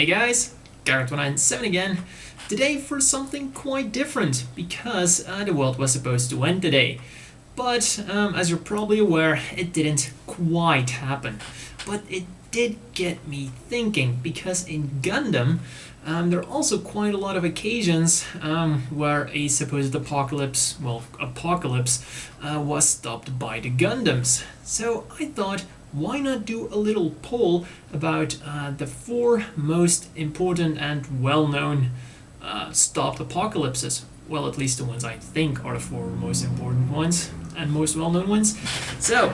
Hey guys, Garrett197 again. Today for something quite different, because the world was supposed to end today. But as you're probably aware, it didn't quite happen. But it did get me thinking, because in Gundam, there are also quite a lot of occasions where a supposed apocalypse was stopped by the Gundams. So I thought, why not do a little poll about the 4 most important and well-known stopped apocalypses? Well, at least the ones I think are the 4 most important ones and most well-known ones. So,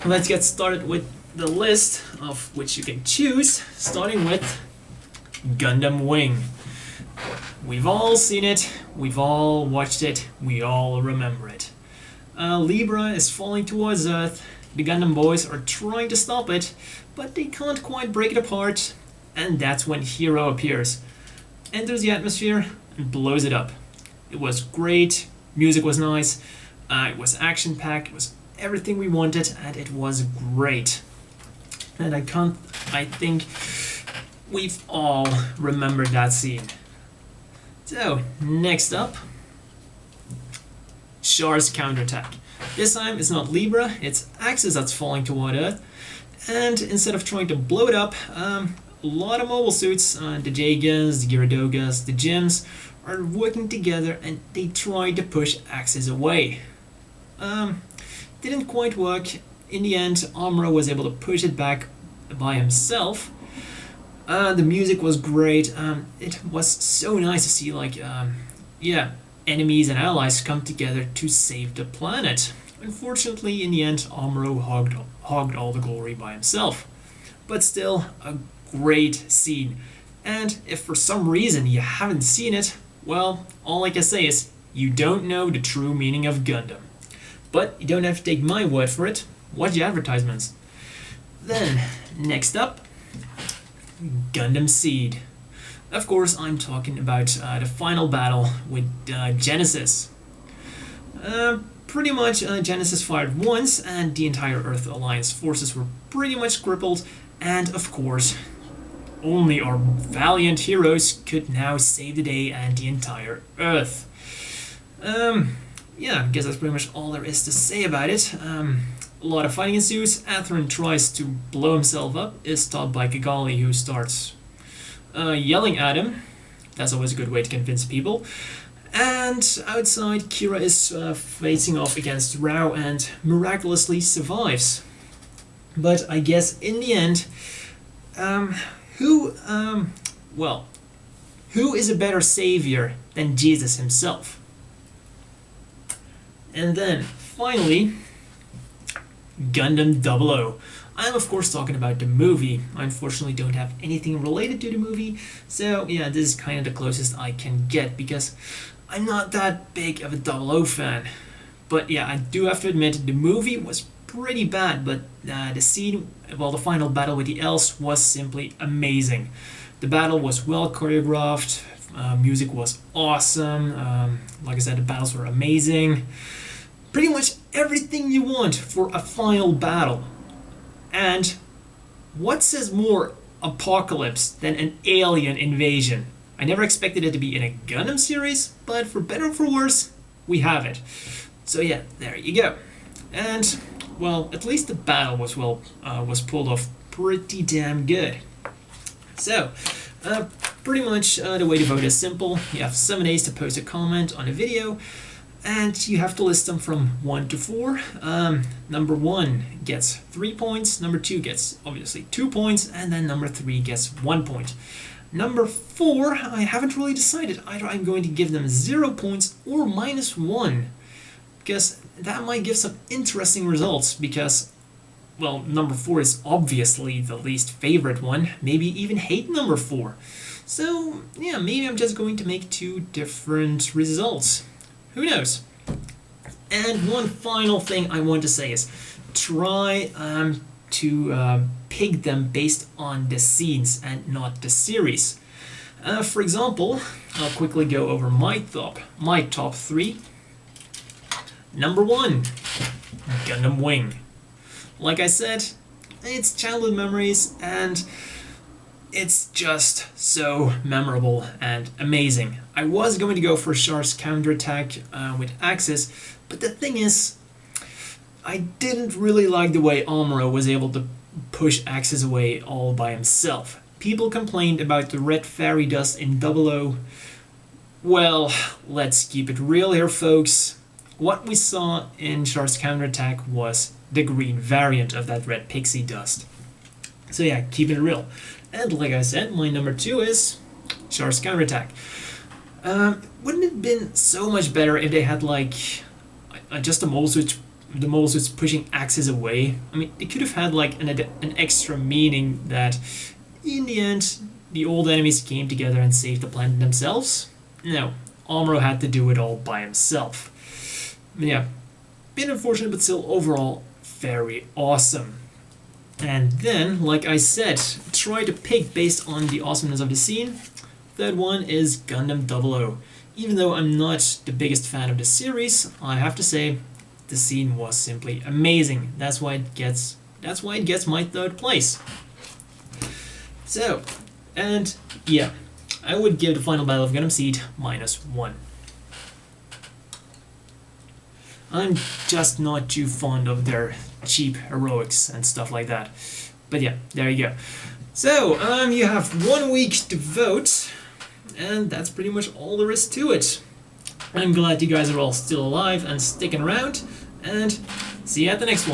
let's get started with the list of which you can choose, starting with Gundam Wing. We've all seen it, we've all watched it, we all remember it. Libra is falling towards Earth. The Gundam boys are trying to stop it, but they can't quite break it apart, and that's when Hero appears, enters the atmosphere, and blows it up. It was great, music was nice, it was action-packed, it was everything we wanted, and it was great. And I think we've all remembered that scene. So, next up, Char's counterattack. This time it's not Libra, it's Axis that's falling toward Earth, and instead of trying to blow it up, a lot of mobile suits, the J-Guns, the Gyaradogas, the Gyms, are working together and they try to push Axis away. Didn't quite work. In the end, Amuro was able to push it back by himself. The music was great. It was so nice to see, enemies and allies come together to save the planet. Unfortunately, in the end, Amuro hogged all the glory by himself. But still, a great scene. And if for some reason you haven't seen it, well, all I can say is, you don't know the true meaning of Gundam. But you don't have to take my word for it. Watch the advertisements. Then, next up, Gundam Seed. Of course, I'm talking about the final battle with Genesis. Pretty much, Genesis fired once, and the entire Earth Alliance forces were pretty much crippled, and of course, only our valiant heroes could now save the day and the entire Earth. I guess that's pretty much all there is to say about it. A lot of fighting ensues. Atherin tries to blow himself up, is stopped by Kigali, who starts yelling at him. That's always a good way to convince people. And outside, Kira is facing off against Rao and miraculously survives. But I guess in the end, who is a better savior than Jesus himself? And then, finally, Gundam 00. I'm of course talking about the movie. I unfortunately don't have anything related to the movie, so yeah, this is kind of the closest I can get, because I'm not that big of a 00 fan. But yeah, I do have to admit, the movie was pretty bad, but the scene, the final battle with the Elves was simply amazing. The battle was well choreographed, music was awesome, like I said, the battles were amazing. Pretty much everything you want for a final battle. And what says more apocalypse than an alien invasion? I never expected it to be in a Gundam series, but for better or for worse, we have it. So yeah, there you go. And, well, at least the battle was pulled off pretty damn good. So, pretty much the way to vote is simple. You have 7 days to post a comment on a video, and you have to list them from 1 to 4. Number 1 gets 3 points, number 2 gets obviously 2 points, and then number 3 gets 1 point. Number 4, I haven't really decided. Either I'm going to give them 0 points or -1, because that might give some interesting results, because, well, number 4 is obviously the least favorite one, maybe even hate number 4. So, yeah, maybe I'm just going to make 2 different results. Who knows? And one final thing I want to say is, try to pick them based on the scenes and not the series. For example, I'll quickly go over my top 3. Number 1, Gundam Wing. Like I said, it's childhood memories, and it's just so memorable and amazing. I was going to go for Char's counterattack with Axis, but the thing is, I didn't really like the way Amuro was able to push Axis away all by himself. People complained about the red fairy dust in Double O. Well, let's keep it real here, folks. What we saw in Char's counterattack was the green variant of that red pixie dust. So yeah, keep it real. And like I said, my number 2 is Char's counterattack. Wouldn't it have been so much better if they had like just the mole switch pushing Axis away? I mean, they could have had like an extra meaning that in the end the old enemies came together and saved the planet themselves. No, Amuro had to do it all by himself. But yeah, bit unfortunate, but still overall very awesome. And then, like I said, try to pick based on the awesomeness of the scene. Third one is Gundam 00. Even though I'm not the biggest fan of the series, I have to say the scene was simply amazing. That's why it gets my third place. So, and yeah, I would give the final battle of Gundam Seed -1. I'm just not too fond of their cheap heroics and stuff like that. But yeah, there you go. So, you have 1 week to vote, and that's pretty much all there is to it. I'm glad you guys are all still alive and sticking around, and see you at the next one.